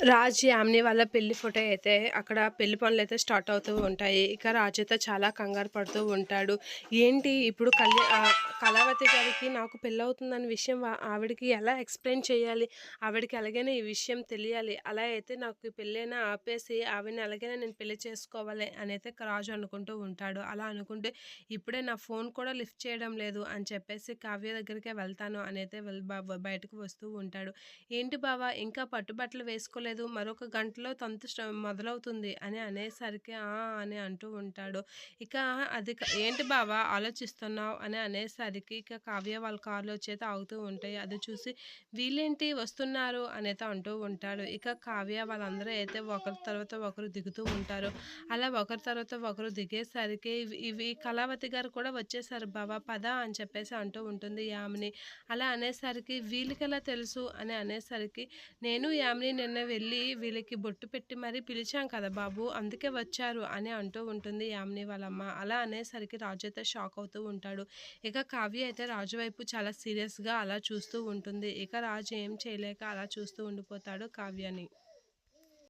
రాజ్, యామిని వాళ్ళ పెళ్లి ఫోటో అయితే అక్కడ పెళ్లి పనులైతే స్టార్ట్ అవుతూ ఉంటాయి. ఇక రాజ్ అయితే చాలా కంగారు పడుతూ ఉంటాడు. ఏంటి ఇప్పుడు కళావతి గారికి నాకు పెళ్లవుతుందన్న విషయం ఆవిడకి ఎలా ఎక్స్‌ప్లెయిన్ చేయాలి? ఆవిడకి ఎలాగైనా ఈ విషయం తెలియాలి. అలా అయితే నాకు ఈ పెళ్ళైనా ఆపేసి ఆవిడని ఎలాగైనా నేను పెళ్లి చేసుకోవాలి అనైతే రాజు అనుకుంటూ ఉంటాడు. అలా అనుకుంటే ఇప్పుడే నా ఫోన్ కూడా లిఫ్ట్ చేయడం లేదు అని చెప్పేసి కావ్య దగ్గరికే వెళ్తాను అనైతే బయటకు వస్తూ ఉంటాడు. ఏంటి బావ ఇంకా పట్టుబట్టలు వేసుకోలేదు. మరొక గంటలో తంతు మొదలవుతుంది అని అనేసరికి ఆ! అని అంటూ ఉంటాడు. ఇక అది ఏంటి బావ ఆలోచిస్తున్నావు అని అనేసరికి ఇక కావ్య వాళ్ళ కార్‌లో వచ్చైతే ఆగుతూ ఉంటాయి. అది చూసి వీళ్ళేంటి వస్తున్నారు అనైతే అంటూ ఉంటాడు. ఇక కావ్య వాళ్ళందరూ అయితే ఒకరి తర్వాత ఒకరు దిగుతూ ఉంటారు. అలా ఒకరి తర్వాత ఒకరు దిగేసరికి ఇవి ఇవి కళావతి గారు కూడా వచ్చేసారు బావ పద అని చెప్పేసి అంటూ ఉంటుంది యామిని. అలా అనేసరికి వీళ్ళకెలా తెలుసు అని అనేసరికి, నేను యామిని నిన్న వెళ్ళి వీళ్ళకి బొట్టు పెట్టి మరీ పిలిచాం కదా బాబు! అందుకే వచ్చారు అని అంటూ ఉంటుంది యామిని వాళ్ళమ్మ. అలా అనేసరికి రాజు అయితే షాక్ అవుతూ ఉంటాడు. ఇక కావ్య అయితే రాజు వైపు చాలా సీరియస్‌గా అలా చూస్తూ ఉంటుంది. ఇక రాజు ఏం చేయలేక అలా చూస్తూ ఉండిపోతాడు కావ్యని.